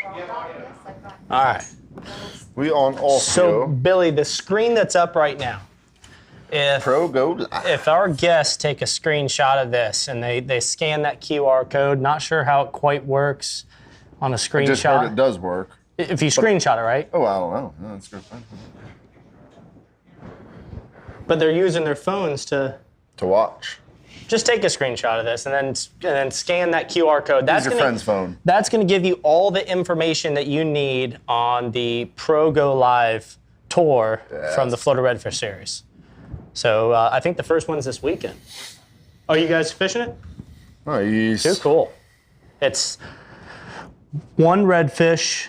All right. We on off. So, Billy, the screen that's up right now, if our guests take a screenshot of this and they scan that QR code, not sure how it quite works on a screenshot. I just heard it does work. If you screenshot it, right? Oh, I don't know. No, that's good. But they're using their phones to watch. Just take a screenshot of this and then scan that QR code. That's your friend's phone. That's going to give you all the information that you need on the Pro Go Live tour from the Florida Redfish series. So I think the first one's this weekend. Are you guys fishing it? Nice. Too cool. It's one redfish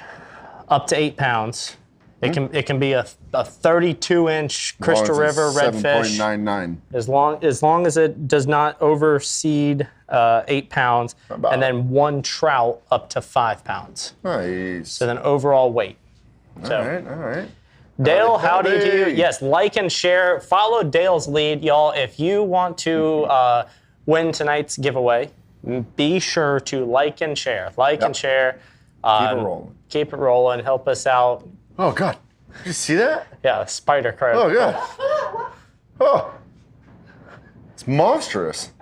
up to 8 pounds. It can be a 32-inch Crystal River redfish. 7.99. As long as it does not overseed 8 pounds, and then one trout up to 5 pounds. Nice. So then overall weight. All right. Dale, how do you do? Yes, like and share. Follow Dale's lead, y'all. If you want to win tonight's giveaway, be sure to like and share. And share. Keep it rolling. Keep it rolling. Help us out. Oh, God. Did you see that? Yeah, spider crab. Oh, God. Oh. It's monstrous.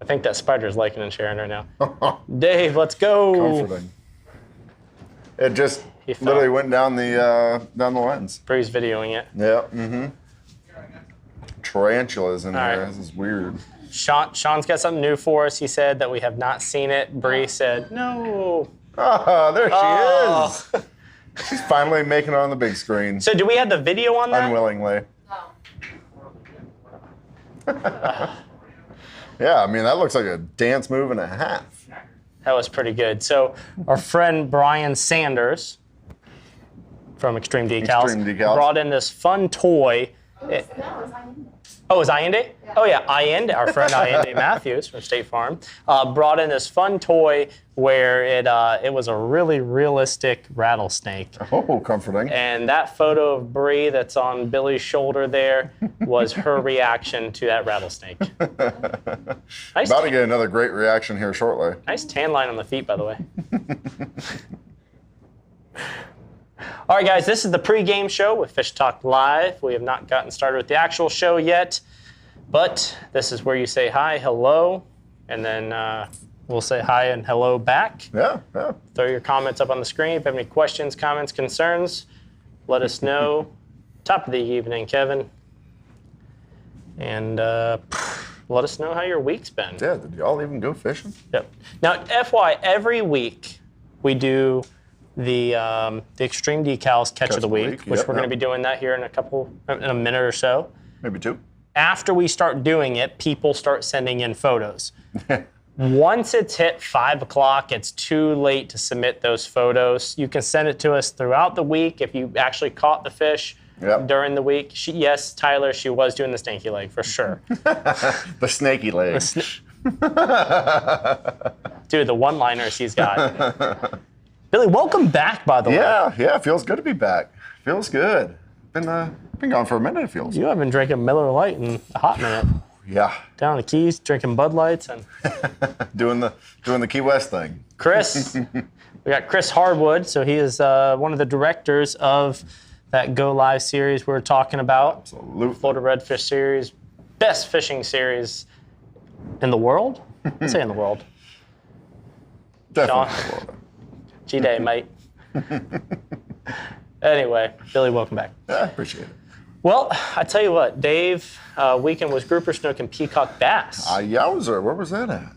I think that spider's liking and sharing right now. Dave, let's go. Comforting. It just literally went down the lens. Bree's videoing it. Yeah. Mm-hmm. Tarantulas in there. Right. This is weird. Sean's got something new for us. He said that we have not seen it. Bree said, no. Oh, there she is. She's finally making it on the big screen. So do we have the video on that? Unwillingly. Yeah, I mean, that looks like a dance move and a half. That was pretty good. So our friend Brian Sanders from Extreme Decalz brought in this fun toy. Oh, is Ayinde? Yeah. Oh, yeah, Ayinde, our friend Ayinde Matthews from State Farm, brought in this fun toy where it was a really realistic rattlesnake. Oh, comforting. And that photo of Bree that's on Billy's shoulder there was her reaction to that rattlesnake. Nice About to get another great reaction here shortly. Nice tan line on the feet, by the way. All right, guys, this is the pregame show with Fish Talk Live. We have not gotten started with the actual show yet, but this is where you say hi, hello, and then we'll say hi and hello back. Yeah. Throw your comments up on the screen. If you have any questions, comments, concerns, let us know. Top of the evening, Kevin. And let us know how your week's been. Yeah, did y'all even go fishing? Yep. Now, FY, every week we do the Extreme Decalz Catch of the Week, which we're going to be doing that here in a minute or so. Maybe two. After we start doing it, people start sending in photos. Once it's hit 5 o'clock, it's too late to submit those photos. You can send it to us throughout the week if you actually caught the fish during the week. Yes, Tyler, she was doing the snaky leg for sure. The snaky leg. Dude, the one-liners he's got. Billy, welcome back, by the way. Yeah, feels good to be back. Feels good. Been gone for a minute, it feels. You have been drinking Miller Lite in a hot minute. Yeah. Down the Keys, drinking Bud Lights and doing the Key West thing. Chris, we got Chris Hardwood, so he is one of the directors of that Go Live series we're talking about. Absolutely. Florida Redfish series, best fishing series in the world. I'd say in the world. Definitely in the world. G-Day, mate. Anyway, Billy, welcome back. Yeah, appreciate it. Well, I tell you what, Dave, weekend was grouper snook and peacock bass. Yowzer, where was that at?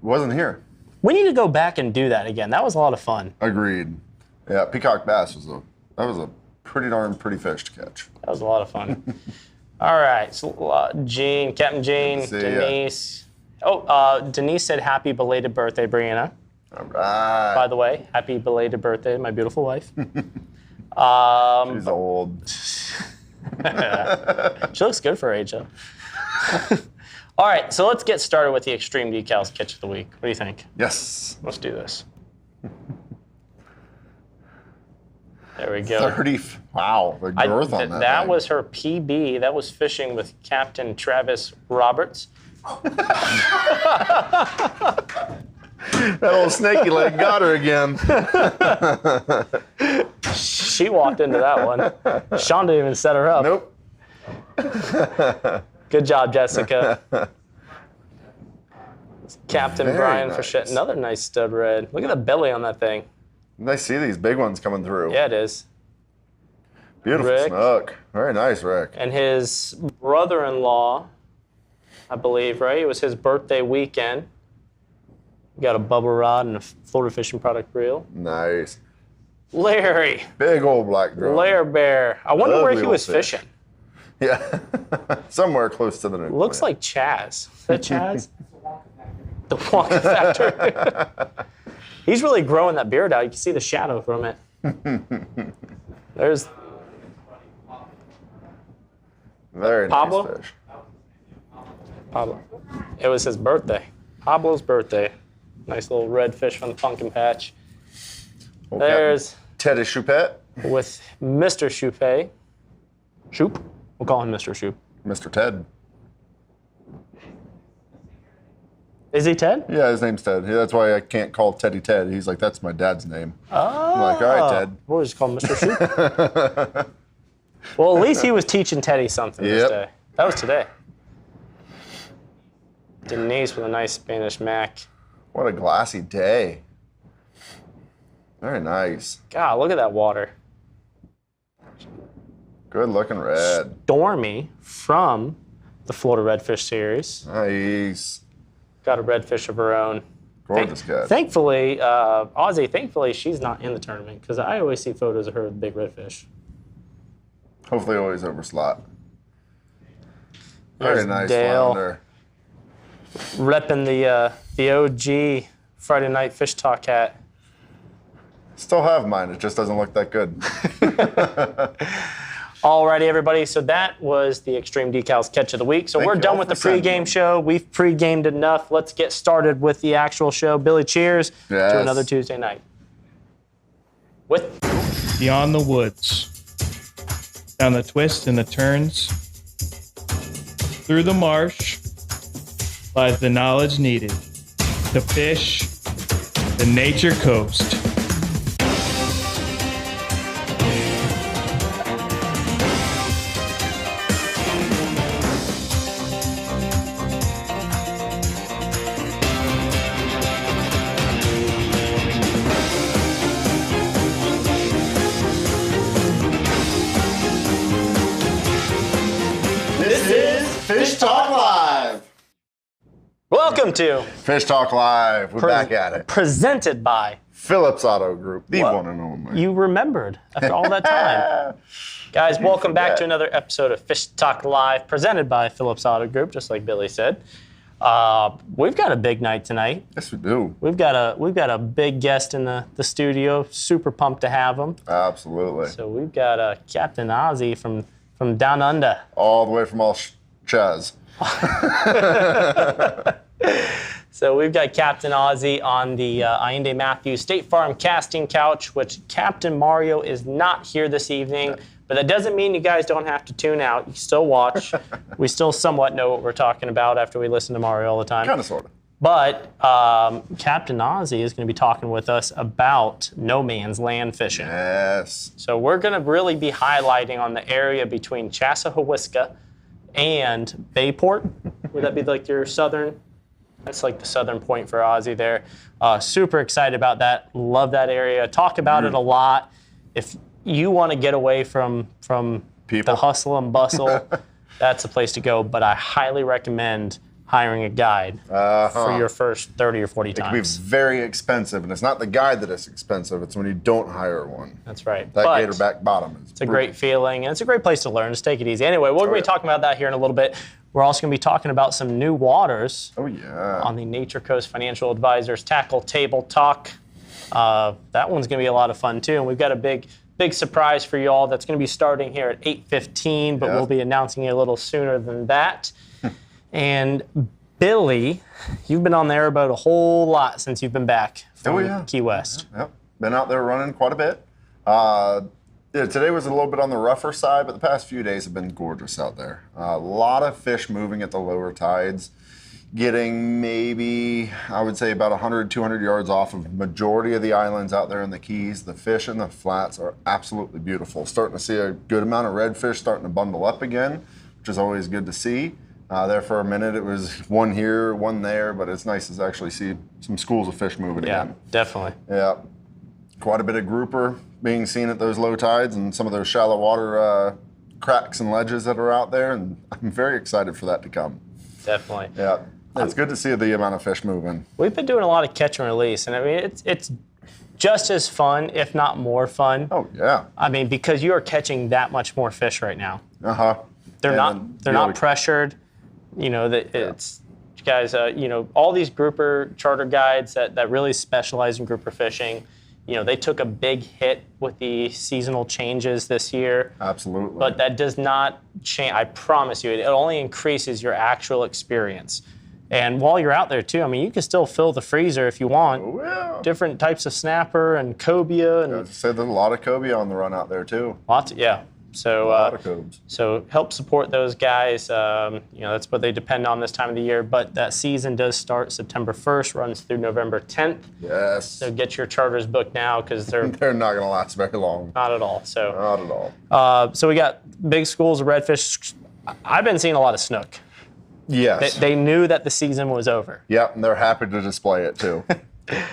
Wasn't here. We need to go back and do that again. That was a lot of fun. Agreed. Yeah, peacock bass was a pretty fish to catch. That was a lot of fun. All right, so Captain Jean, Denise. Denise said happy belated birthday, Brianna. All right. By the way, happy belated birthday, my beautiful wife. She's old. She looks good for her age, though. All right, so let's get started with the Extreme Decalz Catch of the Week. What do you think? Yes. Let's do this. There we go. 30. Wow, the girth on that. That was her PB. That was fishing with Captain Travis Roberts. That old snaky leg got her again. She walked into that one. Sean didn't even set her up. Nope. Good job, Jessica. Captain Very Brian nice. for shit. Another nice stud red. Look at the belly on that thing. I see these big ones coming through. Yeah, it is. Beautiful Rick. snook. Very nice, Rick. And his brother-in-law, I believe, right? It was his birthday weekend. Got a bubble rod and a Florida fishing product reel. Nice. Larry. Big old black drum. Lair Bear. I wonder where he was fish. fishing. Yeah. Somewhere close to the nucleus. Looks like Chaz. Is that Chaz? The Wonka Factor. He's really growing that beard out. You can see the shadow from it. There's very Pablo? nice fish. Pablo. It was his birthday. Pablo's birthday. Nice little red fish from the pumpkin patch. Old There's Captain Teddy Choupette. with Mr. Choupet. Shoop? We'll call him Mr. Shoop. Mr. Ted. Is he Ted? Yeah, his name's Ted. Yeah, that's why I can't call Teddy Ted. He's like, that's my dad's name. I'm like, all right, Ted. We'll just call him Mr. Shoop. Well, at least he was teaching Teddy something this Yep. day. That was today. Denise with a nice Spanish Mac. What a glassy day. Very nice. God, look at that water. Good looking red. Stormy from the Florida Redfish series. Nice. Got a redfish of her own. Gorgeous guy. Thankfully, Ozzy, thankfully she's not in the tournament because I always see photos of her with big redfish. Hopefully always over slot. Very There's nice Dale. flounder. Repping the OG Friday Night Fish Talk hat. Still have mine. It just doesn't look that good. Alrighty, everybody. So that was the Extreme Decalz Catch of the Week. So Thank we're you done all with the for sending pregame them. show. We've pregamed enough. Let's get started with the actual show. Billy, cheers to Yes. another Tuesday night. With Beyond the woods, down the twists and the turns, through the marsh lies the knowledge needed to fish the nature coast. This is Fish Talk Live. welcome to Fish Talk Live. We're back at it. presented by. Phillips Auto Group, the Well, one and only. You remembered after all that time. Guys, welcome back forget? to another episode of Fish Talk Live, presented by Phillips Auto Group, just like Billy said. We've got a big night tonight. Yes, we do. We've got a big guest in the studio. Super pumped to have him. Absolutely. So we've got Captain Ozzy from Down Under. All the way from all Chaz. So we've got Captain Ozzy on the Ayinde Matthews State Farm casting couch, which Captain Mario is not here this evening. But that doesn't mean you guys don't have to tune out. You still watch. We still somewhat know what we're talking about after we listen to Mario all the time. Kind of, sort of. But Captain Ozzy is going to be talking with us about no man's land fishing. Yes. So we're going to really be highlighting on the area between Chassahowitzka and Bayport. Would that be like your southern? That's like the southern point for Ozzy there. Super excited about that. Love that area. Talk about it a lot. If you want to get away from People. the hustle and bustle, that's a place to go. But I highly recommend hiring a guide for your first 30 or 40 It can be times. very expensive, and it's not the guide that is expensive. It's when you don't hire one. That's right. That But gator back bottom is. it's a great feeling, and it's a great place to learn. Just take it easy. Anyway, we're going to be talking about that here in a little bit. We're also going to be talking about some new waters Oh yeah. on the Nature Coast Financial Advisors Tackle Table Talk. That one's going to be a lot of fun too, and we've got a big surprise for you all that's going to be starting here at 8:15, but Yeah. we'll be announcing it a little sooner than that. And Billy, you've been on the airboat a whole lot since you've been back from Oh, yeah. Key West. Yep. Been out there running quite a bit. Yeah, today was a little bit on the rougher side, but the past few days have been gorgeous out there. A lot of fish moving at the lower tides. getting maybe, I would say, about 100, 200 yards off of majority of the islands out there in the Keys. The fish in the flats are absolutely beautiful. Starting to see a good amount of redfish starting to bundle up again, which is always good to see. There for a minute, it was one here, one there, but it's nice to actually see some schools of fish moving again. Yeah, definitely. Yeah. Quite a bit of grouper being seen at those low tides and some of those shallow water cracks and ledges that are out there, and I'm very excited for that to come. Definitely. Yeah. It's good to see the amount of fish moving. We've been doing a lot of catch and release, and I mean, it's just as fun, if not more fun. Oh, yeah. I mean, because you are catching that much more fish right now. Uh-huh. They're not pressured. You know, it's guys, you know, all these grouper charter guides that really specialize in grouper fishing, you know, they took a big hit with the seasonal changes this year. Absolutely. But that does not change. I promise you, it only increases your actual experience. And while you're out there, too, I mean, you can still fill the freezer if you want. Oh, yeah. Different types of snapper and cobia. And I said there's a lot of cobia on the run out there, too. Lots, yeah. So, a lot of cobes. So help support those guys. You know, that's what they depend on this time of the year. But that season does start September 1st, runs through November 10th. Yes. So get your charters booked now because they're not going to last very long. Not at all. So not at all. So we got big schools of redfish. I've been seeing a lot of snook. Yes. They knew that the season was over. Yep, and they're happy to display it too.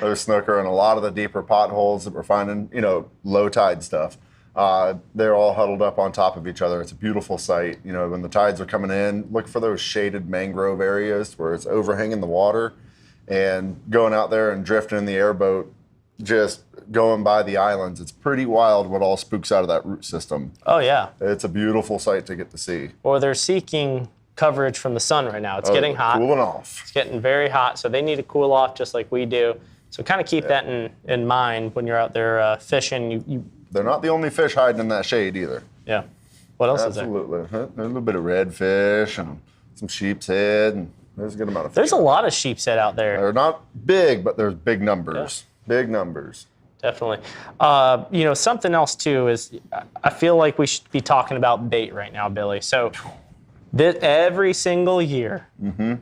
There's snooker in a lot of the deeper potholes that we're finding, you know, low tide stuff. They're all huddled up on top of each other. It's a beautiful sight. You know, when the tides are coming in, look for those shaded mangrove areas where it's overhanging the water, and going out there and drifting in the airboat, just going by the islands. It's pretty wild what all spooks out of that root system. Oh, yeah. It's a beautiful sight to get to see. Or they're seeking coverage from the sun right now. It's getting hot. Cooling off. It's getting very hot, so they need to cool off just like we do. So kind of keep that in mind when you're out there fishing. They're not the only fish hiding in that shade either. Yeah. What else is there? Absolutely. There's a little bit of redfish and some sheep's head, and there's a good amount of fish. There's a lot of sheep's head out there. They're not big, but there's big numbers. Yeah. Big numbers. Definitely. You know, something else too is I feel like we should be talking about bait right now, Billy. So every single year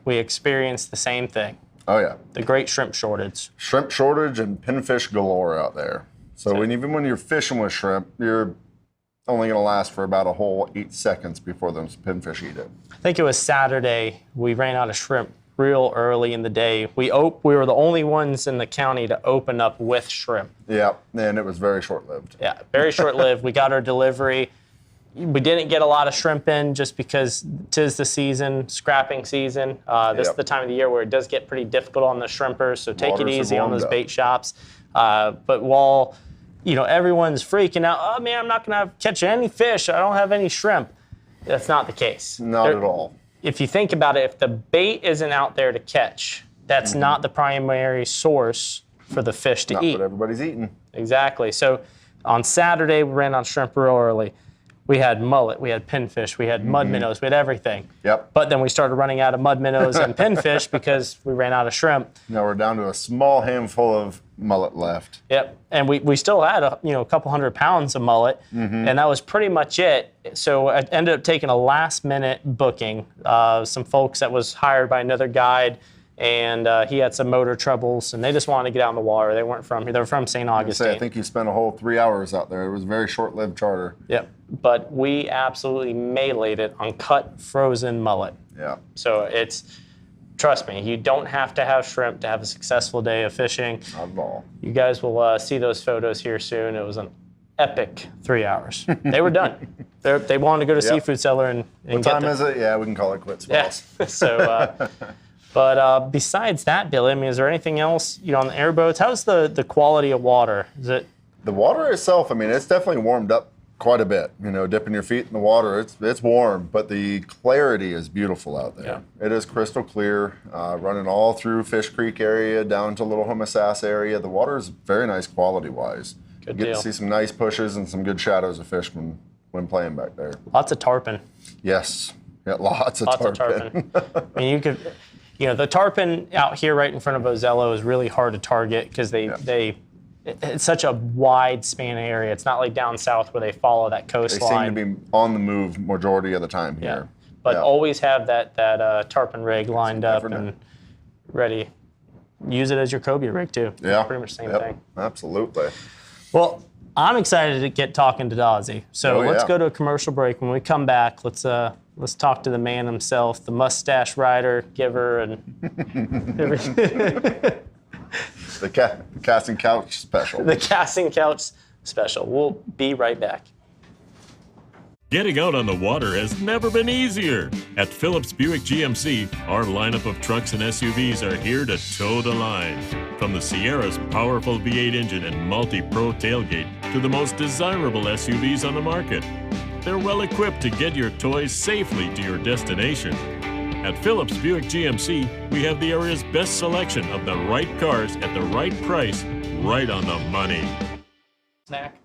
we experience the same thing. Oh, yeah. The great shrimp shortage. Shrimp shortage and pinfish galore out there. So even when you're fishing with shrimp, you're only going to last for about a whole 8 seconds before those pinfish eat it. I think it was Saturday. We ran out of shrimp real early in the day. We were the only ones in the county to open up with shrimp. Yeah, and it was very short-lived. Yeah, very short-lived. We got our delivery. We didn't get a lot of shrimp in just because 'tis the season, scrapping season. This is the time of the year where it does get pretty difficult on the shrimpers, so take it easy on those bait shops. But while you know everyone's freaking out, oh man, I'm not going to catch any fish. I don't have any shrimp. That's not the case. Not at all. If you think about it, if the bait isn't out there to catch, that's not the primary source for the fish to eat. Not what everybody's eating. Exactly. So on Saturday, we ran on shrimp real early. We had mullet, we had pinfish, we had mud minnows, we had everything. Yep. But then we started running out of mud minnows and pinfish because we ran out of shrimp. Now we're down to a small handful of mullet left. Yep. And we still had a couple 100 pounds of mullet, and that was pretty much it. So I ended up taking a last minute booking. Some folks that was hired by another guide, and he had some motor troubles, and they just wanted to get out in the water. They weren't from here. They were from St. Augustine. I think you spent a whole 3 hours out there. It was a very short-lived charter. Yep. But we absolutely meleeed it on cut frozen mullet. Yeah. So trust me, you don't have to have shrimp to have a successful day of fishing. Not at all. You guys will see those photos here soon. It was an epic 3 hours. They were done. They wanted to go to Seafood Cellar and what get time is it? Yeah, we can call it quits, boss. Yeah. So, but besides that, Billy, I mean, is there anything else, on the airboats? How's the quality of water? Is it? The water itself, I mean, it's definitely warmed up quite a bit. Dipping your feet in the water, it's warm, but the clarity is beautiful out there. Yeah. It is crystal clear, running all through Fish Creek area down to Little Homosassa area. The water is very nice quality-wise. Good you get deal. to see some nice pushes and some good shadows of fish when playing back there. Lots of tarpon. Yes, yeah, lots of tarpon. I mean, you could, the tarpon out here right in front of Ozello is really hard to target because it's such a wide span area. It's not like down south where they follow that coastline. They seem to be on the move majority of the time here. but always have that tarpon rig lined up and ready. Use it as your cobia rig too. Yeah, pretty much the same thing. Absolutely. Well, I'm excited to get talking to Ozzy. So let's go to a commercial break. When we come back, let's talk to the man himself, the mustache rider, giver, and everything. The casting couch special. The casting couch special. We'll be right back. Getting out on the water has never been easier. At Phillips Buick GMC, our lineup of trucks and SUVs are here to toe the line. From the Sierra's powerful V8 engine and multi-pro tailgate to the most desirable SUVs on the market, they're well equipped to get your toys safely to your destination. At Phillips Buick GMC, we have the area's best selection of the right cars at the right price, right on the money. Snack.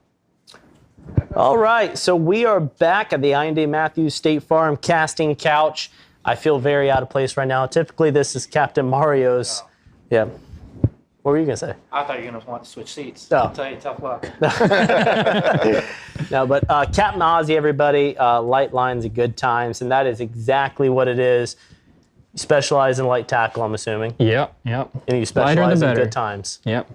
All right, so we are back at the Ayinde Matthews State Farm casting couch. I feel very out of place right now. Typically, this is Captain Mario's. Oh. Yeah. What were you going to say? I thought you were going to want to switch seats. Oh. I'll tell you, tough luck. No, but Captain Ozzy, everybody, light lines of good times, and that is exactly what it is. You specialize in light tackle, I'm assuming. Yep. And you specialize in good times. Yep.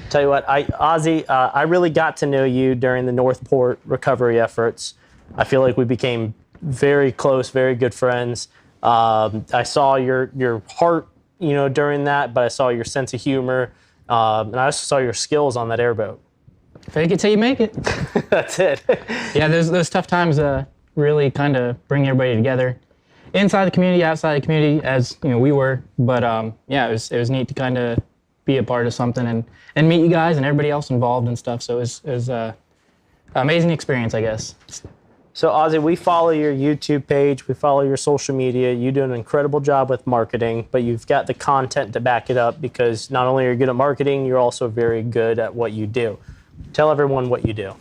Tell you what, Ozzy, I really got to know you during the Northport recovery efforts. I feel like we became very close, very good friends. I saw your heart, during that, but I saw your sense of humor, and I also saw your skills on that airboat. Fake it till you make it. That's it. Yeah, those tough times really kind of bring everybody together. Inside the community, outside the community, as we were. But it was neat to kind of be a part of something and meet you guys and everybody else involved and stuff. So it was an amazing experience, I guess. So Ozzy, we follow your YouTube page, we follow your social media. You do an incredible job with marketing, but you've got the content to back it up because not only are you good at marketing, you're also very good at what you do. Tell everyone what you do.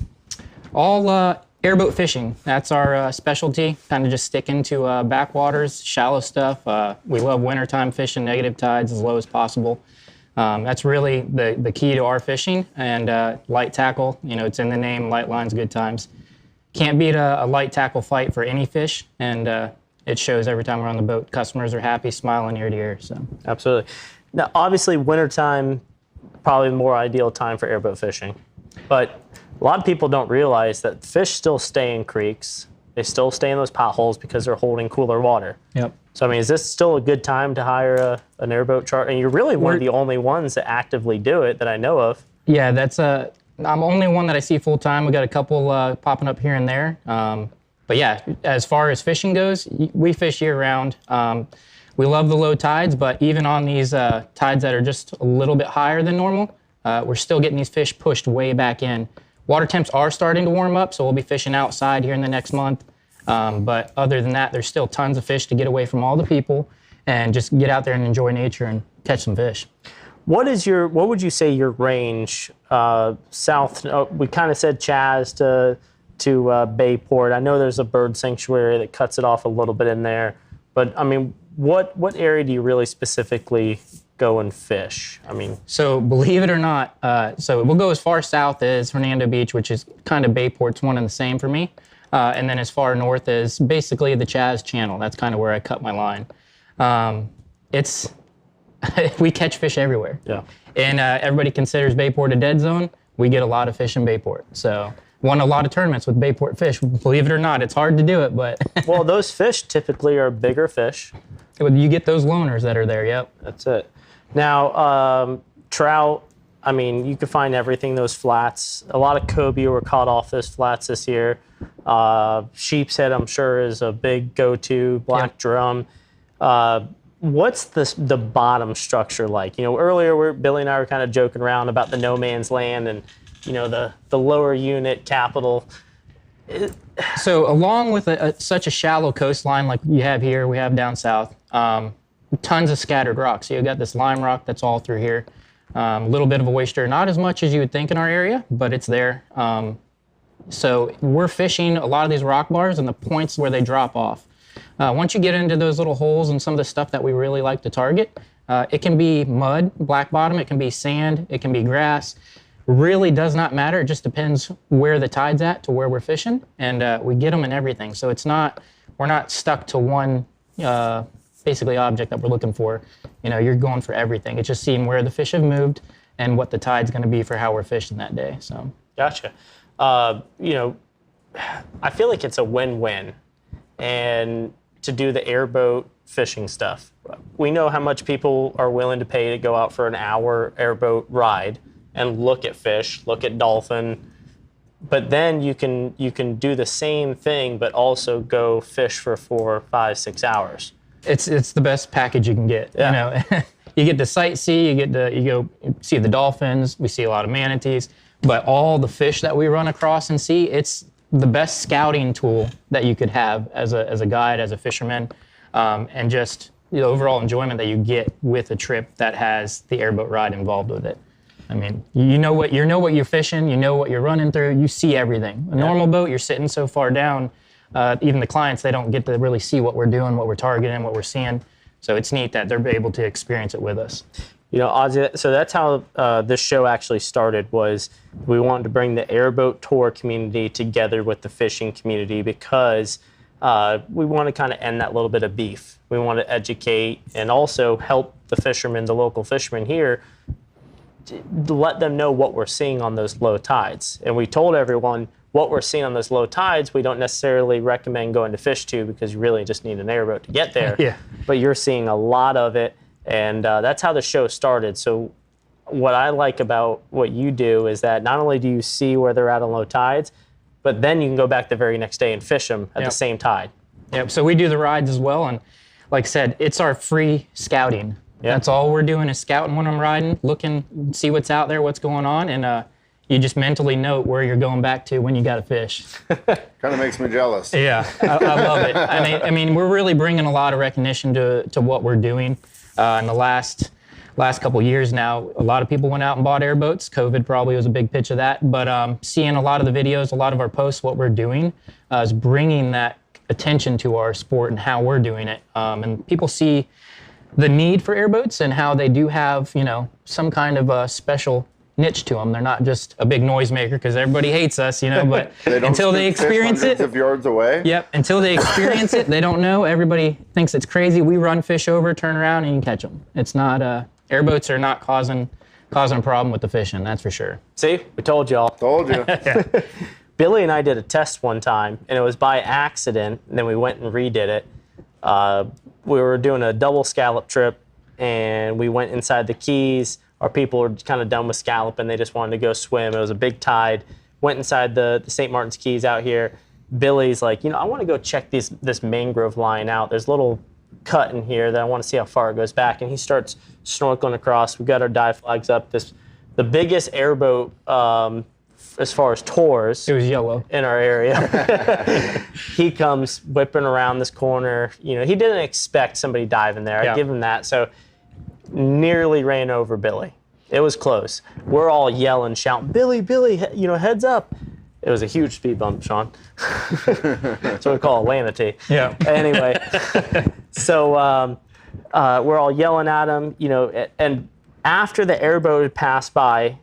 All airboat fishing. That's our specialty, kind of just sticking to backwaters, shallow stuff. We love wintertime fishing, negative tides as low as possible. That's really the key to our fishing, and light tackle, it's in the name, light lines, good times. Can't beat a light tackle fight for any fish, and it shows every time we're on the boat. Customers are happy, smiling ear to ear. So absolutely. Now, obviously, wintertime, probably the more ideal time for airboat fishing, but a lot of people don't realize that fish still stay in creeks. They still stay in those potholes because they're holding cooler water. Yep. So, is this still a good time to hire an airboat charter? And you're really one of the only ones that actively do it that I know of. Yeah, I'm the only one that I see full time. We got a couple popping up here and there. But yeah, as far as fishing goes, we fish year round. We love the low tides, but even on these tides that are just a little bit higher than normal, we're still getting these fish pushed way back in. Water temps are starting to warm up, so we'll be fishing outside here in the next month. But other than that, there's still tons of fish to get away from all the people and just get out there and enjoy nature and catch some fish. What would you say your range south? We kind of said Chaz to Bayport. I know there's a bird sanctuary that cuts it off a little bit in there, but what area do you really specifically go and fish? So believe it or not, so we'll go as far south as Hernando Beach, which is kind of Bayport's one and the same for me, and then as far north as basically the Chaz Channel. That's kind of where I cut my line. We catch fish everywhere. Yeah. And everybody considers Bayport a dead zone. We get a lot of fish in Bayport. So won a lot of tournaments with Bayport fish. Believe it or not, it's hard to do it, but. Well, those fish typically are bigger fish. You get those loners that are there, yep. That's it. Now, trout, you can find everything, those flats. A lot of cobia were caught off those flats this year. Sheep's head, I'm sure, is a big go-to, black drum. What's the bottom structure like? Earlier Billy and I were kind of joking around about the no man's land and, the lower unit capital. So along with such a shallow coastline like you have here, we have down south, tons of scattered rocks. So you've got this lime rock that's all through here. A little bit of a oyster, not as much as you would think in our area, but it's there. So we're fishing a lot of these rock bars and the points where they drop off. Once you get into those little holes and some of the stuff that we really like to target, it can be mud, black bottom, it can be sand, it can be grass. Really does not matter. It just depends where the tide's at to where we're fishing, and we get them in everything. So it's not we're not stuck to one basically object that we're looking for. You know, you're going for everything. It's just seeing where the fish have moved and what the tide's going to be for how we're fishing that day. So gotcha. You know, I feel like it's a win-win, and to do the airboat fishing stuff. We know how much people are willing to pay to go out for an hour airboat ride and look at fish, look at dolphin, but then you can do the same thing, but also go fish for 4, 5, 6 hours. It's the best package you can get. Yeah. You know, you get to sightsee, you go see the dolphins. We see a lot of manatees, but all the fish that we run across and see, it's the best scouting tool that you could have as a guide, as a fisherman, and just the overall enjoyment that you get with a trip that has the airboat ride involved with it. I mean, you know what you're fishing, you know what you're running through, you see everything. A normal boat, you're sitting so far down, even the clients, they don't get to really see what we're doing, what we're targeting, what we're seeing. So it's neat that they're able to experience it with us. You know, Ozzy, so that's how this show actually started, was we wanted to bring the airboat tour community together with the fishing community, because we want to kind of end that little bit of beef. We want to educate and also help the fishermen, the local fishermen here, to let them know what we're seeing on those low tides. And we told everyone what we're seeing on those low tides, we don't necessarily recommend going to fish to, because you really just need an airboat to get there. Yeah. But you're seeing a lot of it. And that's how the show started. So what I like about what you do is that not only do you see where they're at on low tides, but then you can go back the very next day and fish them at the same tide. Yep, so we do the rides as well. And like I said, it's our free scouting. Yep. That's all we're doing is scouting when I'm riding, looking, see what's out there, what's going on. And you just mentally note where you're going back to when you got to fish. Kind of makes me jealous. Yeah, I love it. I mean, we're really bringing a lot of recognition to what we're doing. In the last couple of years now, a lot of people went out and bought airboats. COVID probably was a big pitch of that. But seeing a lot of the videos, a lot of our posts, what we're doing is bringing that attention to our sport and how we're doing it. And people see the need for airboats and how they do have, you know, some kind of a special niche to them. They're not just a big noisemaker, because everybody hates us, you know, but until they experience it. Hundreds of yards away. Yep, until they experience it, they don't know. Everybody thinks it's crazy. We run fish over, turn around, and you can catch them. It's not, airboats are not causing a problem with the fishing, that's for sure. See, we told y'all. Told you. Billy and I did a test one time, and it was by accident, and then we went and redid it. We were doing a double scallop trip, and we went inside the Keys. Our people were kind of done with scalloping. They just wanted to go swim. It was a big tide. Went inside the St. Martin's Keys out here. Billy's like, you know, I want to go check this mangrove line out. There's a little cut in here that I want to see how far it goes back. And he starts snorkeling across. We've got our dive flags up. The biggest airboat as far as tours. It was yellow. In our area. He comes whipping around this corner. You know, he didn't expect somebody diving there. I give him that. So nearly ran over Billy. It was close. We're all yelling, shouting, Billy, you know, heads up. It was a huge speed bump, Sean. That's what we call a lanity. Yeah. Anyway, so we're all yelling at him, you know, and after the airboat had passed by,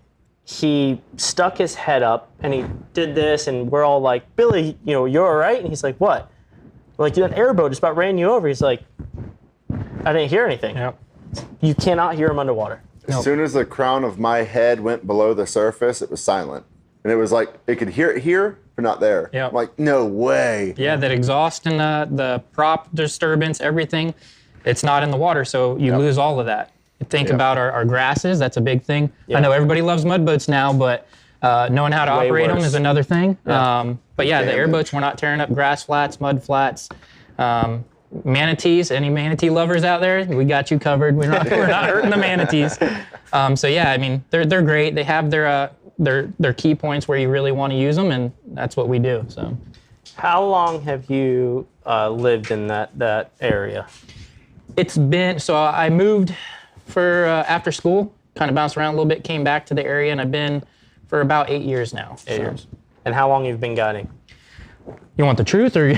he stuck his head up and he did this, and we're all like, Billy, you know, you're all right? And he's like, what? We're like, that airboat just about ran you over. He's like, I didn't hear anything. Yep. You cannot hear him underwater. As soon as the crown of my head went below the surface, it was silent. And it was like, it could hear it here, but not there. Yep. I'm like, no way. Yeah, that exhaust and the prop disturbance, everything, it's not in the water, so you lose all of that. Think about our grasses, that's a big thing. I know everybody loves mud boats now, but knowing how to operate them is another thing. Yeah. But yeah, the airboats, we're not tearing up grass flats, mud flats. Manatees, any manatee lovers out there, we got you covered. We're not hurting the manatees. So yeah, I mean, they're great. They have their key points where you really want to use them, and that's what we do. So, how long have you lived in that area? It's been, so I moved for after school, kind of bounced around a little bit, came back to the area, and I've been for about 8 years now. 8 years. And how long have you been guiding? You want the truth, or?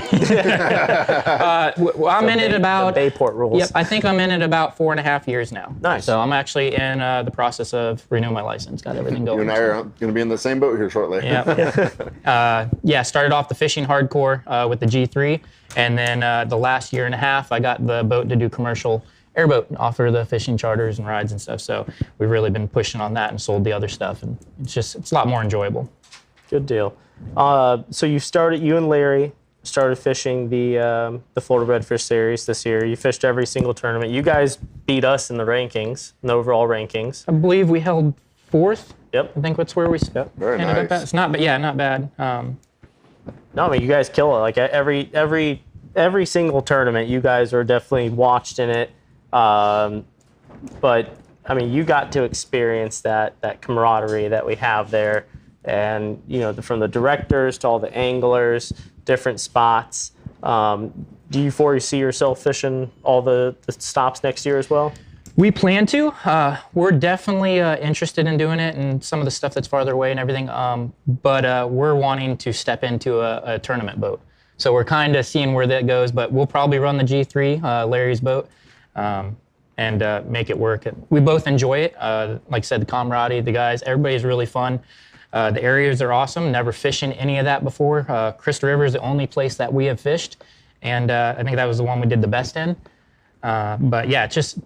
I'm in it about. The Bayport rules. Yep, I think I'm in it about 4.5 years now. Nice. So I'm actually in the process of renewing my license. Got everything going. You and I are going to be in the same boat here shortly. Yeah. Started off the fishing hardcore with the G3, and then the last 1.5 years, I got the boat to do commercial airboat, offer the fishing charters and rides and stuff. So we've really been pushing on that and sold the other stuff, and it's a lot more enjoyable. Good deal. So you and Larry started fishing the Florida Redfish Series this year. You fished every single tournament. You guys beat us in the rankings, in the overall rankings. I believe we held 4th. Yep. I think that's where we Very ended nice. up at. It's not bad. No, I mean, you guys kill it. Like every single tournament, you guys are definitely watched in it. But I mean, you got to experience that camaraderie that we have there. And, from the directors to all the anglers, different spots. Do you foresee yourself fishing all the stops next year as well? We plan to. We're definitely interested in doing it and some of the stuff that's farther away and everything. But we're wanting to step into a tournament boat. So we're kind of seeing where that goes. But we'll probably run the G3, Larry's boat, and make it work. We both enjoy it. Like I said, the camaraderie, the guys, everybody's really fun. The areas are awesome. Never fishing any of that before. Crystal River is the only place that we have fished, and I think that was the one we did the best in. But yeah, it's just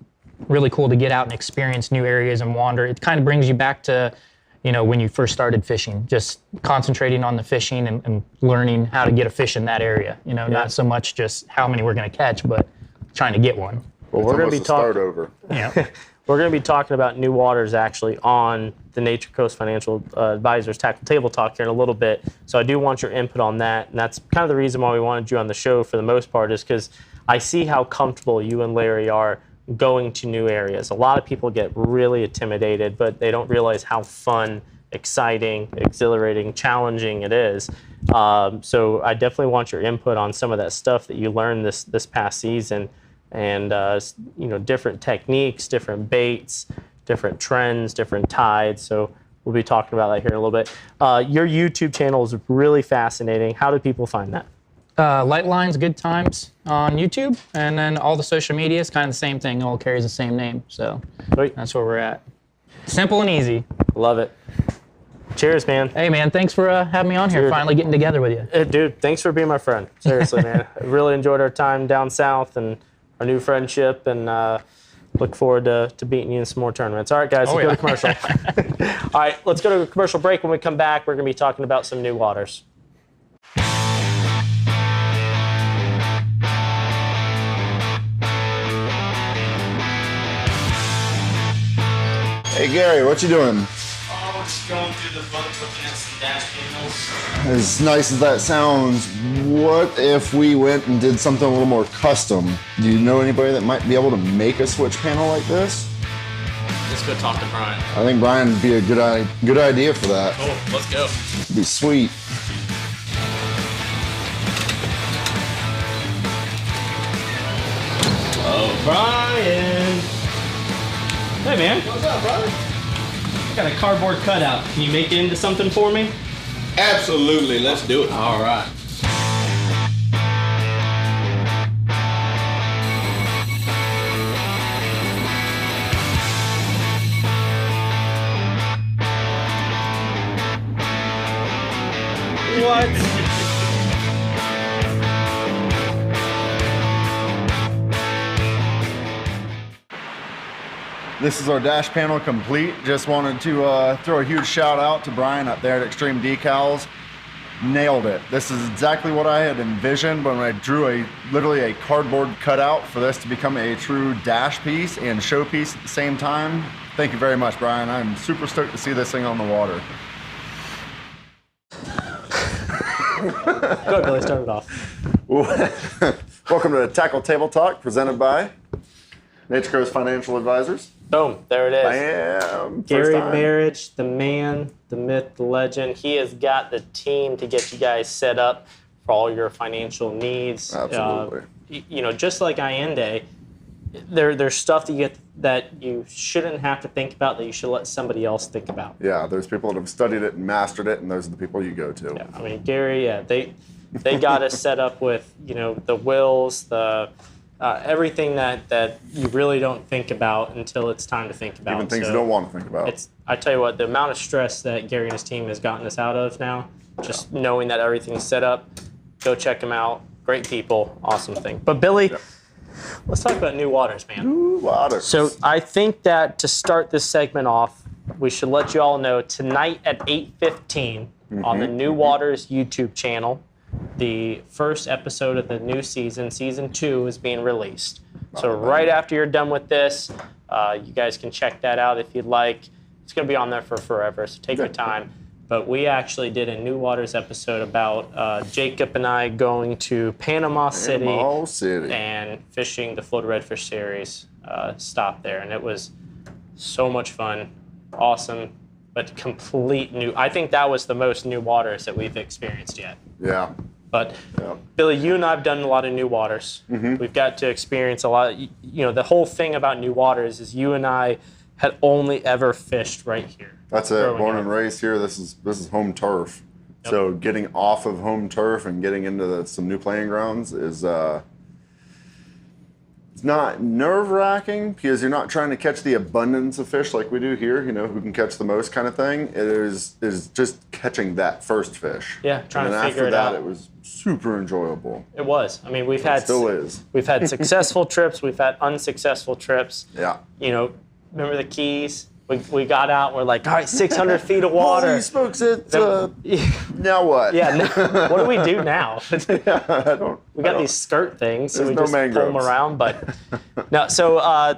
really cool to get out and experience new areas and wander. It kind of brings you back to, when you first started fishing, just concentrating on the fishing and learning how to get a fish in that area. Not so much just how many we're going to catch, but trying to get one. Well, we're going to be start over. Yeah. We're going to be talking about new waters actually on the Nature Coast Financial Advisors Tackle Table Talk here in a little bit. So I do want your input on that. And that's kind of the reason why we wanted you on the show for the most part, is because I see how comfortable you and Larry are going to new areas. A lot of people get really intimidated, but they don't realize how fun, exciting, exhilarating, challenging it is. So I definitely want your input on some of that stuff that you learned this past season. And different techniques, different baits, different trends, different tides. So we'll be talking about that here in a little bit. Your YouTube channel is really fascinating. How do people find that? Light Lines Good Times on YouTube, and then all the social media is kind of the same thing. It all carries the same name, so that's where we're at. Simple and easy. Love it. Cheers, man. Hey, man, thanks for having me on here, finally getting together with you. Dude, thanks for being my friend. Seriously, man. I really enjoyed our time down south and our new friendship, and look forward to beating you in some more tournaments. All right, guys, let's go to commercial. All right, let's go to a commercial break. When we come back, we're going to be talking about some new waters. Hey, Gary, what you doing? Oh, just going through the book, looking at some dash panels. As nice as that sounds, what if we went and did something a little more custom? Do you know anybody that might be able to make a switch panel like this? Let's go talk to Brian. I think Brian would be a good idea for that. Cool, let's go. It'd be sweet. Oh, Brian! Hey, man. what's up, brother? I got a cardboard cutout. Can you make it into something for me? Absolutely, let's do it. All right. What? This is our dash panel complete. Just wanted to throw a huge shout out to Brian up there at Extreme Decalz. Nailed it. This is exactly what I had envisioned when I drew literally a cardboard cutout for this to become a true dash piece and showpiece at the same time. Thank you very much, Brian. I'm super stoked to see this thing on the water. Go ahead, Billy, start it off. Welcome to Tackle Table Talk, presented by Nature Coast Financial Advisors. Boom, there it is. Bam! Gary First time. Marriage, the man, the myth, the legend. He has got the team to get you guys set up for all your financial needs. Absolutely. Just like Ayinde, there's stuff that you shouldn't have to think about, that you should let somebody else think about. Yeah, there's people that have studied it and mastered it, and those are the people you go to. Yeah, I mean, Gary, They got us set up with, you know, the wills, the everything that you really don't think about until it's time to think about. Even things you don't want to think about. I tell you what, the amount of stress that Gary and his team has gotten us out of now, just knowing that everything's set up, go check them out. Great people, awesome thing. But Billy, let's talk about New Waters, man. New Waters. So I think that to start this segment off, we should let you all know tonight at 8:15 on the New Waters YouTube channel, the first episode of the new season, season 2, is being released. So right after you're done with this, you guys can check that out if you'd like. It's going to be on there for forever, so take your time. But we actually did a New Waters episode about Jacob and I going to Panama City and fishing the Floated Redfish Series stop there. And it was so much fun, awesome, but complete new. I think that was the most New Waters that we've experienced yet. Yeah. But Billy, you and I have done a lot of New Waters. We've got to experience a lot. You know, the whole thing about New Waters is you and I had only ever fished right here. That's it. Born and raised here. This is home turf. Yep. So getting off of home turf and getting into some new playing grounds is it's not nerve-wracking because you're not trying to catch the abundance of fish like we do here. You know, who can catch the most kind of thing. It is just catching that first fish. Yeah, trying to figure it And out. after that, it was super enjoyable. It was. I mean, we've had successful trips. We've had unsuccessful trips. Yeah. You know, remember the Keys? We got out and we're like, all right, 600 feet of water. Holy smokes, now what? Yeah, what do we do now? We got these skirt things, so we no just pull them around. But no, so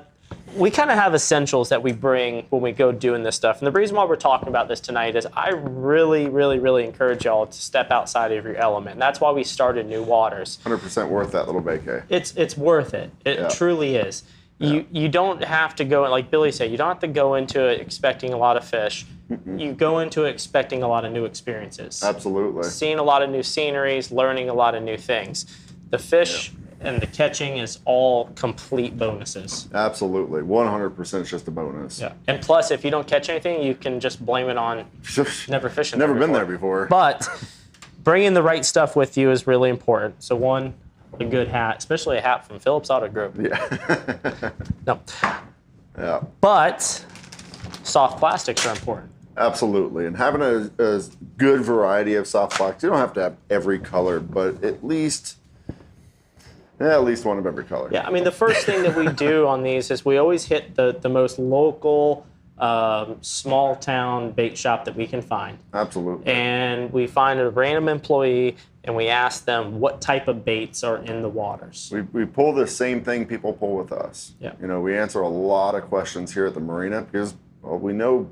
we kind of have essentials that we bring when we go doing this stuff. And the reason why we're talking about this tonight is I really, really, really encourage y'all to step outside of your element. And that's why we started New Waters. 100% worth that little vacay. It's worth it. It truly is. You don't have to go, like Billy said, you don't have to go into it expecting a lot of fish. You go into it expecting a lot of new experiences. Absolutely. Seeing a lot of new sceneries, learning a lot of new things. The fish and the catching is all complete bonuses. Absolutely. 100% is just a bonus. Yeah. And plus, if you don't catch anything, you can just blame it on never fishing Never been there before. But bringing the right stuff with you is really important. So one, a good hat, especially a hat from Phillips Auto Group. Yeah. No. Yeah. But soft plastics are important. Absolutely. And having a good variety of soft plastics, you don't have to have every color, but at least one of every color. Yeah, I mean, the first thing that we do on these is we always hit the most local, small town bait shop that we can find. Absolutely. And we find a random employee and we ask them what type of baits are in the waters. We pull the same thing people pull with us. Yeah. You know, we answer a lot of questions here at the marina because we know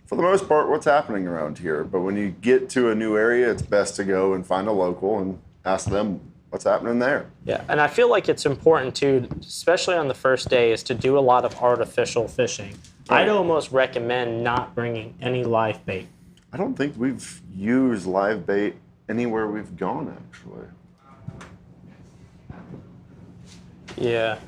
for the most part what's happening around here. But when you get to a new area, it's best to go and find a local and ask them what's happening there. Yeah, and I feel like it's important too, especially on the first day, is to do a lot of artificial fishing. I'd almost recommend not bringing any live bait. I don't think we've used live bait anywhere we've gone, actually. Yeah.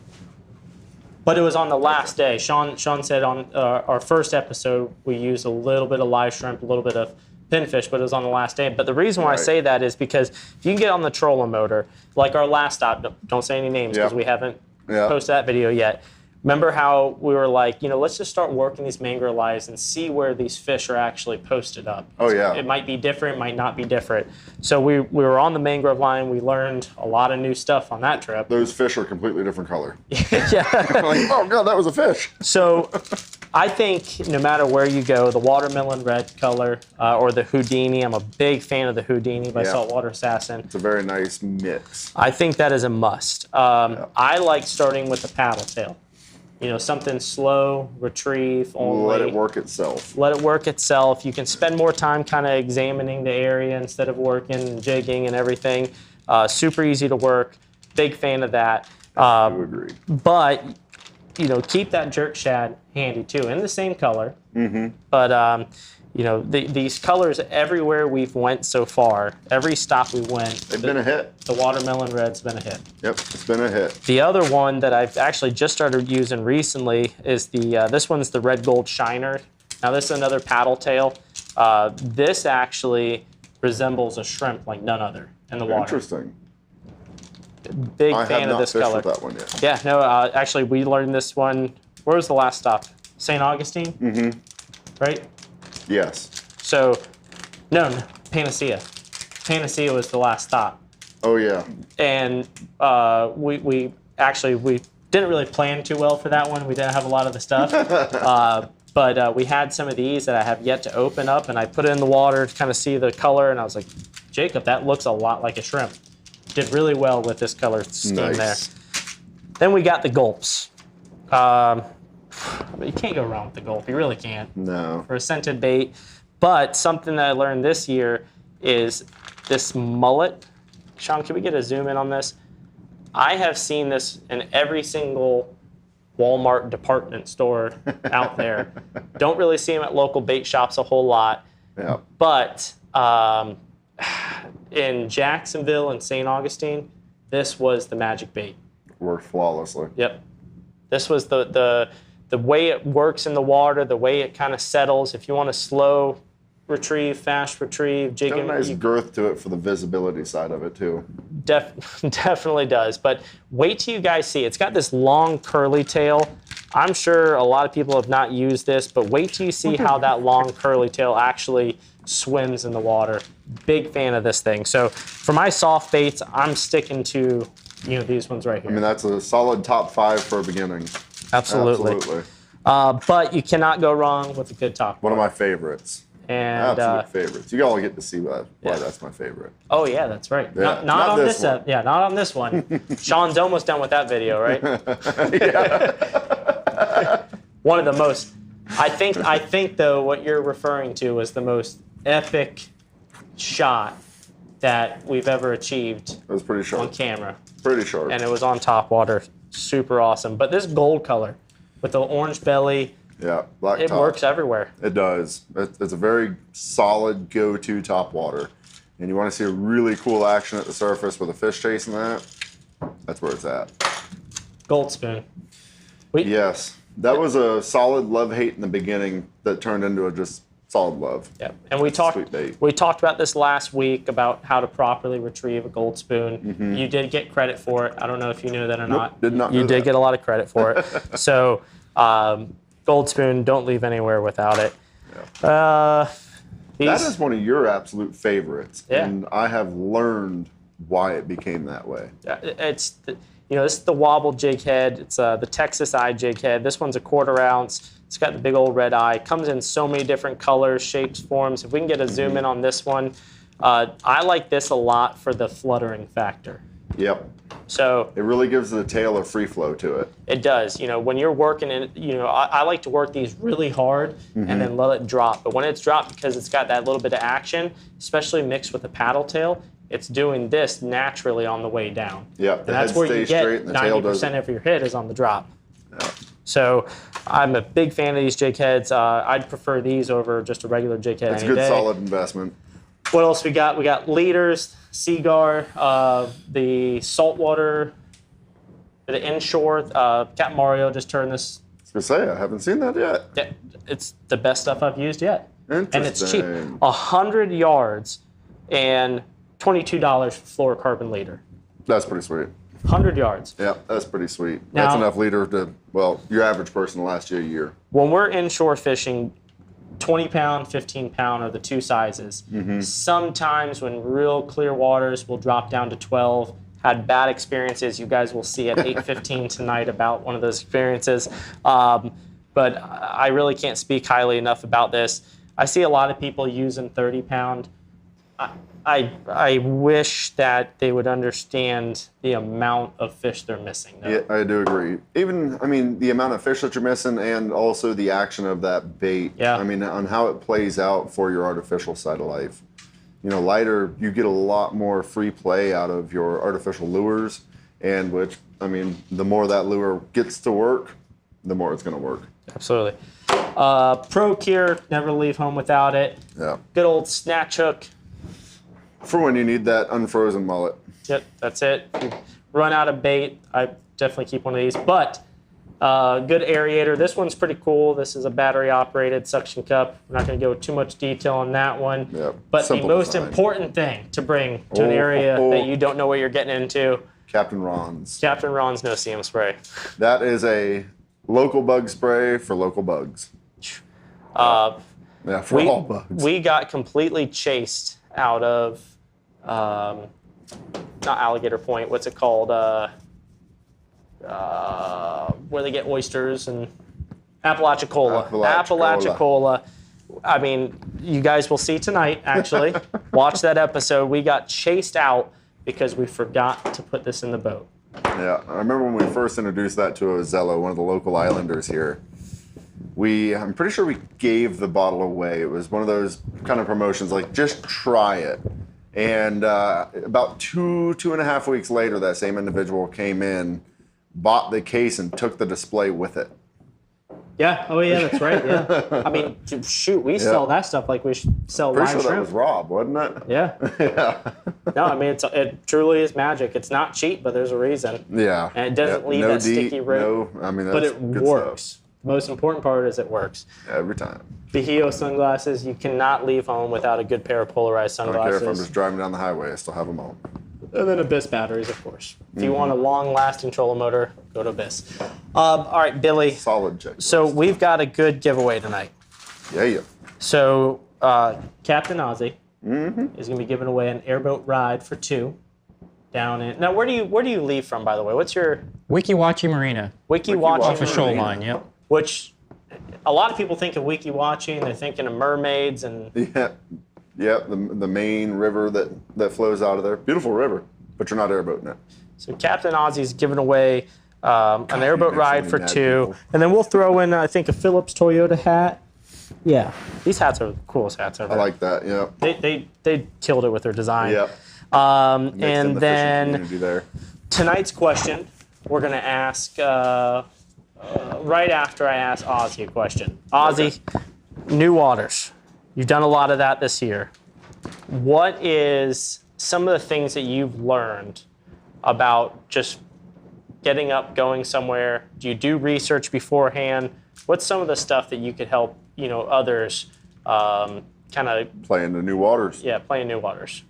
But it was on the last day. Sean said on our first episode, we used a little bit of live shrimp, a little bit of pinfish, but it was on the last day. But the reason why I say that is because if you can get on the trolling motor, like our last stop, don't say any names because we haven't posted that video yet. Remember how we were like, you know, let's just start working these mangrove lives and see where these fish are actually posted up. Oh, yeah. It might be different, might not be different. So we were on the mangrove line. We learned a lot of new stuff on that trip. Those fish are a completely different color. Yeah. Like, oh, God, that was a fish. So I think no matter where you go, the watermelon red color or the Houdini, I'm a big fan of the Houdini by Saltwater Assassin. It's a very nice mix. I think that is a must. I like starting with the paddle tail. You know, something slow, retrieve only. Let it work itself. Let it work itself. You can spend more time kind of examining the area instead of working and jigging and everything. Super easy to work. Big fan of that. I do agree. But, you know, keep that jerk shad handy too, in the same color. Mm-hmm. But, you know, these colors everywhere we've went so far, every stop we went. They've been a hit. The watermelon red's been a hit. Yep, it's been a hit. The other one that I've actually just started using recently is this one's the red gold shiner. Now this is another paddle tail. This actually resembles a shrimp like none other. in the water. Interesting. Big I fan have of not this fished color. with that one yet. Yeah, no, actually, we learned this one. Where was the last stop? St. Augustine? Mm-hmm. Right? Yes. So, no, Panacea. Panacea was the last stop. Oh, yeah. And we didn't really plan too well for that one. We didn't have a lot of the stuff. But we had some of these that I have yet to open up, and I put it in the water to kind of see the color, and I was like, Jacob, that looks a lot like a shrimp. Did really well with this color scheme there. Then we got the gulps. You can't go wrong with the gulp. You really can't. No. For a scented bait. But something that I learned this year is this mullet. Sean, can we get a zoom in on this? I have seen this in every single Walmart department store out there. Don't really see them at local bait shops a whole lot. Yeah. But in Jacksonville and St. Augustine, this was the magic bait. Worked flawlessly. Yep. This was the way it works in the water, the way it kind of settles. If you want to slow retrieve, fast retrieve, jig Got a and nice girth to it for the visibility side of it, too. Definitely does. But wait till you guys see. It's got this long curly tail. I'm sure a lot of people have not used this, but wait till you see how that long curly tail actually swims in the water. Big fan of this thing. So for my soft baits, I'm sticking to these ones right here. I mean, that's a solid top 5 for a beginning. Absolutely. But you cannot go wrong with a good top. One of my favorites. And absolute favorites. You all get to see why that's my favorite. Oh yeah, that's right. Yeah, not on this one. Yeah, not on this one. Sean's almost done with that video, right? One of the most. I think though what you're referring to was the most epic shot that we've ever achieved. It was pretty sharp on camera. Pretty sharp. And it was on top water. Super awesome. But this gold color with the orange belly. Yeah, black it top. works everywhere. It does. It's a very solid go-to top water. And you want to see a really cool action at the surface with a fish chasing that, that's where it's at. Gold spoon. Yes. That was a solid love-hate in the beginning that turned into a just solid love. Yeah. And we talked about this last week about how to properly retrieve a gold spoon. Mm-hmm. You did get credit for it. I don't know if you knew that or not. Did not know You did that. get a lot of credit for it. So gold spoon, don't leave anywhere without it. Yeah. That is one of your absolute favorites. Yeah. And I have learned why it became that way. It's this is the wobble jig head. It's the Texas eye jig head. This one's a 1/4 ounce. It's got the big old red eye. Comes in so many different colors, shapes, forms. If we can get a zoom in on this one, I like this a lot for the fluttering factor. Yep. So it really gives the tail a free flow to it. It does. When you're working in, I like to work these really hard and then let it drop. But when it's dropped, because it's got that little bit of action, especially mixed with the paddle tail, it's doing this naturally on the way down. Yeah, and that's where you get 90% of your hit is on the drop. Yeah. So I'm a big fan of these jig heads. I'd prefer these over just a regular jig head. It's a any good day. solid investment. What else we got? We got leaders, Seagar, the saltwater, the inshore. Captain Mario just turned this. I was going to say, I haven't seen that yet. Yeah, it's the best stuff I've used yet. Interesting. And it's cheap. 100 yards and $22 for fluorocarbon leader. That's pretty sweet. 100 yards. Yeah, that's pretty sweet. Now, that's enough leader to, your average person to last you a year. When we're inshore fishing, 20 pound, 15 pound are the two sizes. Mm-hmm. Sometimes when real clear waters will drop down to 12. Had bad experiences. You guys will see at 8:15 tonight about one of those experiences. But I really can't speak highly enough about this. I see a lot of people using 30 pound. I wish that they would understand the amount of fish they're missing. Though. Yeah, I do agree. Even, the amount of fish that you're missing and also the action of that bait. Yeah. On how it plays out for your artificial side of life. Lighter, you get a lot more free play out of your artificial lures, and the more that lure gets to work, the more it's going to work. Absolutely. Pro Cure, never leave home without it. Yeah. Good old snatch hook. For when you need that unfrozen mullet. Yep, that's it. If you run out of bait, I definitely keep one of these. But Good aerator. This one's pretty cool. This is a battery-operated suction cup. We're not going to go into too much detail on that one. Yep. But Simple the most design. important thing to bring to an area that you don't know what you're getting into, Captain Ron's. Captain Ron's no-seam spray. That is a local bug spray for local bugs. Yeah, for all bugs. We got completely chased out of, not Alligator Point, what's it called? Where they get oysters and Apalachicola. Apalachicola. I mean, you guys will see tonight, actually. Watch that episode. We got chased out because we forgot to put this in the boat. Yeah, I remember when we first introduced that to Ozello, one of the local islanders here. I'm pretty sure we gave the bottle away. It was one of those kind of promotions, like, just try it. And about 2.5 weeks later, that same individual came in, bought the case, and took the display with it. Yeah. Oh, yeah, that's right. Yeah. I mean, shoot, we sell that stuff like we sell live Pretty sure shrimp. that was Rob, wasn't it? Yeah. Yeah. No, I mean, it truly is magic. It's not cheap, but there's a reason. Yeah. And it doesn't leave that sticky rip. No, I mean, that's but it good works. stuff. The most important part is it works. Every time. Bahio sunglasses, you cannot leave home without a good pair of polarized I don't sunglasses. care if I'm just driving down the highway, I still have them on. And then Abyss batteries, of course. If you want a long-lasting trolling motor, go to Abyss. All right, Billy. Solid check. So we've got a good giveaway tonight. Yeah. So Captain Ozzy is going to be giving away an airboat ride for 2 down in. Now, where do you leave from, by the way? What's your Wikiwachi Marina. Wikiwachi Off a Marina? shoreline, yep. Which a lot of people think of Wikiwachi and they're thinking of mermaids and. Yeah, the main river that flows out of there. Beautiful river, but you're not airboating it. So Captain Ozzy's giving away an airboat ride for 2, people. and then we'll throw in I think a Phillips Toyota hat. Yeah, these hats are the coolest hats ever. I like that. Yeah. They killed it with their design. Yeah. And the fishing then community there. tonight's question, we're gonna ask right after I ask Ozzy a question. Ozzy, New Waters. You've done a lot of that this year. What is some of the things that you've learned about just getting up, going somewhere? Do you do research beforehand? What's some of the stuff that you could help others kind of Play in the new waters. Yeah, play in New Waters.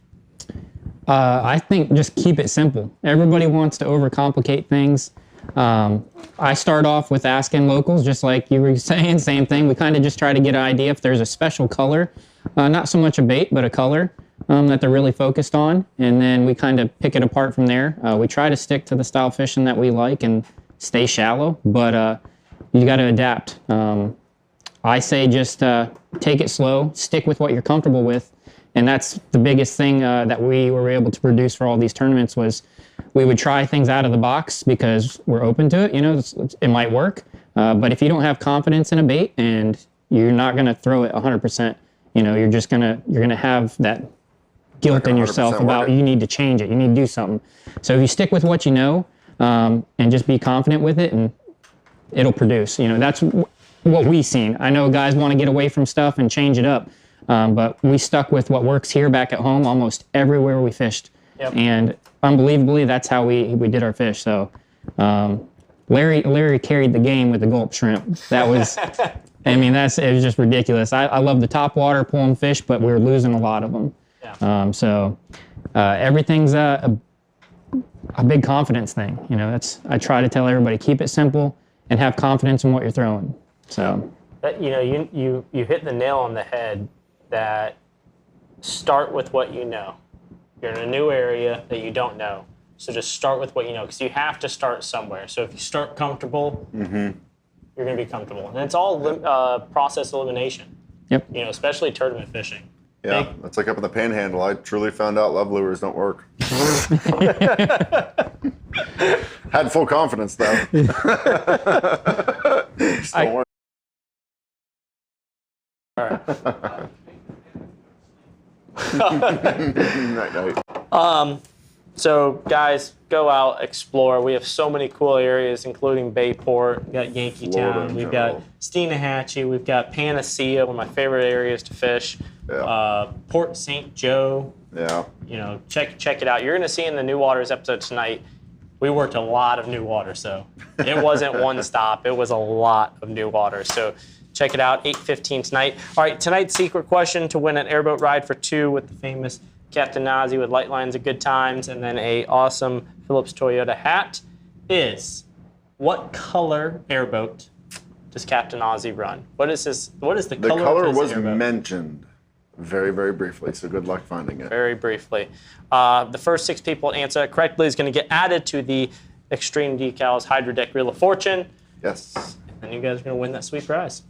I think just keep it simple. Everybody wants to overcomplicate things. I start off with asking locals, just like you were saying, same thing. We kind of just try to get an idea if there's a special color, not so much a bait, but a color that they're really focused on. And then we kind of pick it apart from there. We try to stick to the style fishing that we like and stay shallow, but you got to adapt. I say just take it slow, stick with what you're comfortable with. And that's the biggest thing that we were able to produce for all these tournaments was we would try things out of the box because we're open to it. It might work. But if you don't have confidence in a bait and you're not going to throw it 100%, you're just going to have that guilt in yourself about you need to change it. You need to do something. So if you stick with what you know and just be confident with it, and it'll produce. That's what we've seen. I know guys want to get away from stuff and change it up. But we stuck with what works here back at home almost everywhere we fished. Yep. And unbelievably, that's how we did our fish. So Larry carried the game with the gulp shrimp. That was, it was just ridiculous. I love the top water pulling fish, but we were losing a lot of them. Yeah. Everything's a big confidence thing. I try to tell everybody, keep it simple and have confidence in what you're throwing. So. But, you hit the nail on the head. That start with what you know. You're in a new area that you don't know. So just start with what you know, because you have to start somewhere. So if you start comfortable, you're going to be comfortable. And it's all process elimination. Yep. Especially tournament fishing. Yeah, that's like up in the Panhandle. I truly found out love lures don't work. Had full confidence, though. Still work. All right. Night. So guys, go out, explore. We have so many cool areas, including Bayport. We've got Yankeetown. We've got Steenahatchee. We've got Panacea, one of my favorite areas to fish. Yeah. Port St. Joe. Yeah. Check it out. You're going to see in the New Waters episode tonight we worked a lot of new water, so it wasn't one stop. It was a lot of new water. So check it out, 8:15 tonight. All right, tonight's secret question to win an airboat ride for 2 with the famous Captain Nazi with light lines of good times and then a awesome Phillips Toyota hat is, what color airboat does Captain Ozzy run? What is the color of his The color was airboat? mentioned very, very briefly, so good luck finding it. Very briefly. The first 6 people to answer that correctly is going to get added to the Extreme Decalz Hydro Deck Reel of Fortune. Yes. And you guys are going to win that sweet prize.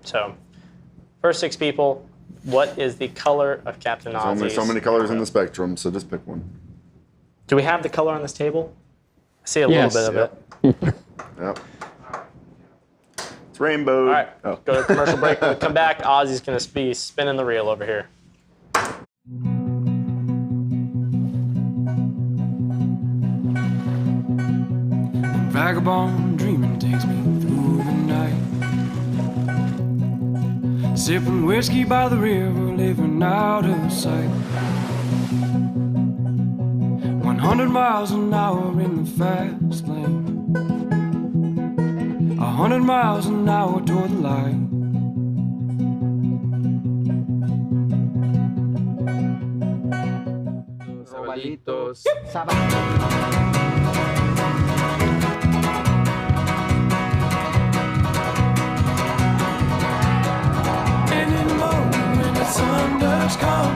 So, first 6 people, what is the color of Captain Ozzy's? There's only so many colors in the spectrum, so just pick one. Do we have the color on this table? I see a little bit of it. Yep. It's rainbow. All right, Oh. go to commercial break. When we come back, Ozzy's going to be spinning the reel over here. Vagabond dreaming takes me through the night. Sipping whiskey by the river, living out of sight. 100 miles an hour in the fast lane. 100 miles an hour toward the light. Sabalitos. When the sun does come,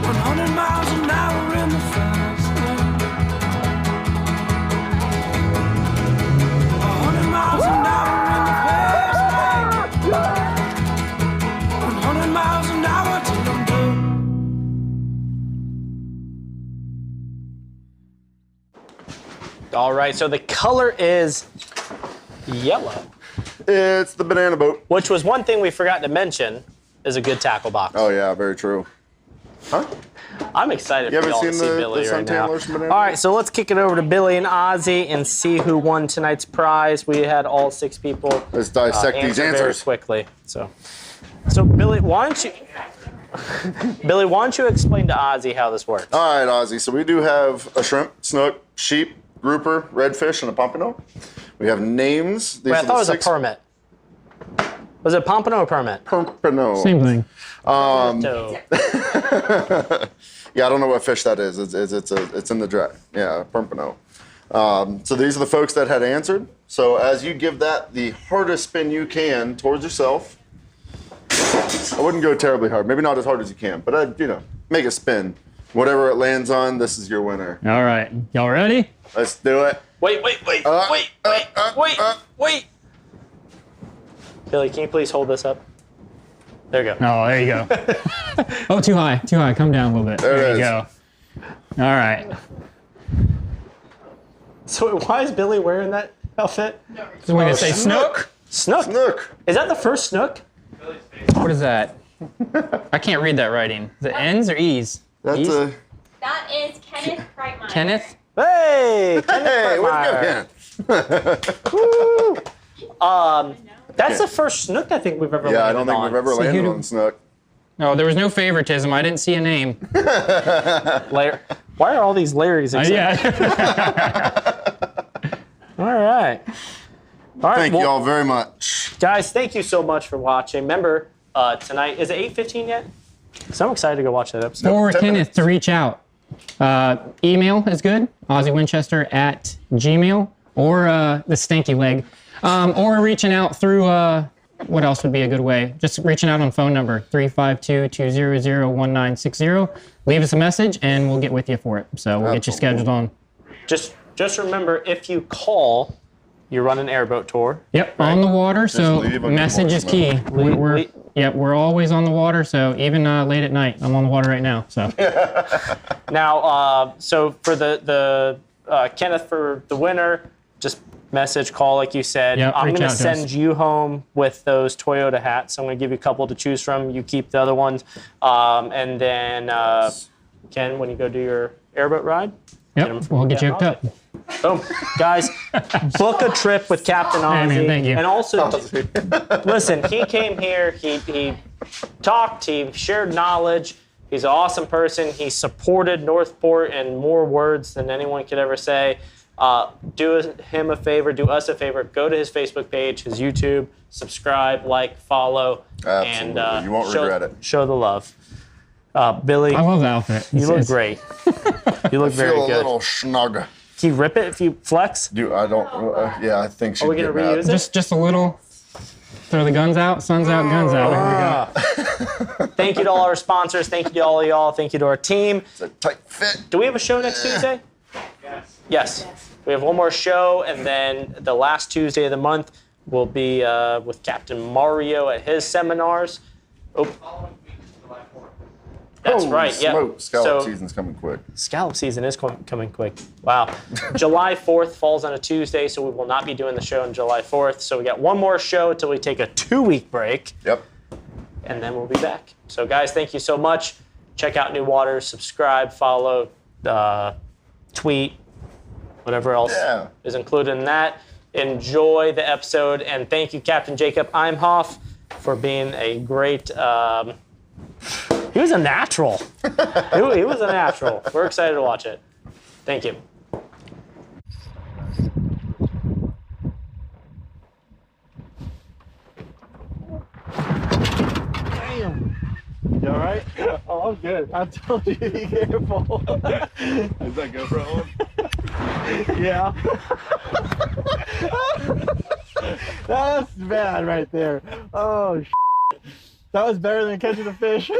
100 miles an hour in the fast lane. 100 miles an hour in the fast lane. 100 miles an hour till I'm done. All right, so the color is yellow, It's the banana boat. which was one thing we forgot to mention is a good tackle box. Oh, yeah, very true. Huh? I'm excited You for ever y'all to seen see the Billy right suntan now. lotion banana All right, so let's kick it over to Billy and Ozzy and see who won tonight's prize. We had all 6 people Let's dissect these answer very answers. quickly. So Billy, why don't you Billy, why don't you explain to Ozzy how this works? All right, Ozzy. So we do have a shrimp, snook, sheep, grouper, redfish, and a pompano. We have names. These Wait, I are thought it was the a 6 permit. Was it pompano or permit? Pompano. Same thing. So, Yeah, I don't know what fish that is. It's in the dry. Yeah, pompano. So these are the folks that had answered. So as you give that the hardest spin you can towards yourself, I wouldn't go terribly hard. Maybe not as hard as you can, but make a spin. Whatever it lands on, this is your winner. All right. Y'all ready? Let's do it. wait. Billy, can you please hold this up? There you go. Oh, there you go. Oh, too high. Too high. Come down a little bit. There it you is. go. All right. So why is Billy wearing that outfit? So we're going to say snook? Snook. Snook. Is that the first snook? What is that? I can't read that writing. Is it N's or E's? That's E's? a. That is Kenneth Brightmeyer. Kenneth? Hey, Hey, Kenneth where'd you go? That's the first snook I think we've ever Yeah, landed I don't think on. we've ever landed on snook. No, there was no favoritism. I didn't see a name. Why are all these Larrys excited? Yeah. All right. All right. Thank you all very much. Guys, thank you so much for watching. Remember, tonight, is it 8:15 yet? So I'm excited to go watch that episode. Or 10 Kenneth minutes. to reach out. Email is good. OzzyWinchester@gmail or the stinky leg. Or reaching out through, what else would be a good way? Just reaching out on phone number 352-200-1960. Leave us a message and we'll get with you for it. So we'll get you scheduled on. Just remember, if you call, you run an airboat tour. Yep, on the water. So leave a good message is key. voicemail. We're always on the water. So even late at night, I'm on the water right now. So Now, so for the Kenneth, for the winner, just message, call, like you said. Yep, I'm reach going to out to us. send you home with those Toyota hats. I'm going to give you a couple to choose from. You keep the other ones. And then, Ken, when you go do your airboat ride, yep, we'll get you hooked up. boom. Guys, book a trip with Captain Ozzy. Hey, man, thank you. And also, listen, he came here, he talked, he shared knowledge, He's an awesome person. He supported Northport in more words than anyone could ever say. Do him a favor, do us a favor. Go to his Facebook page, his YouTube, subscribe, like, follow. Absolutely. And you won't regret it. Show the love. Billy, I love the outfit. you look great. You look very Feel a good. little snug. Can you rip it if you flex? Dude, I don't. Yeah, I think she'd Are we going to get mad. reuse it? Just a little. Throw the guns out. Sun's out, guns out. There we go. Thank you to all our sponsors. Thank you to all of y'all. Thank you to our team. It's a tight fit. Do we have a show next Tuesday? Yes. We have one more show, and then the last Tuesday of the month will be with Captain Mario at his seminars. Oh. That's right, yeah. Smoke. Scallop season's coming quick. Scallop season is coming quick. Wow. July 4th falls on a Tuesday, so we will not be doing the show on July 4th. So we got one more show until we take a 2-week break. Yep. And then we'll be back. So guys, thank you so much. Check out New Waters, subscribe, follow, tweet, whatever else is included in that. Enjoy the episode, and thank you, Captain Jacob Imhoff, for being a great... he was a natural. He was a natural. We're excited to watch it. Thank you. Damn. You all right? Oh, I'm good. I told you to be careful. Is that GoPro on? Yeah. That's bad right there. Oh, that was better than catching a fish.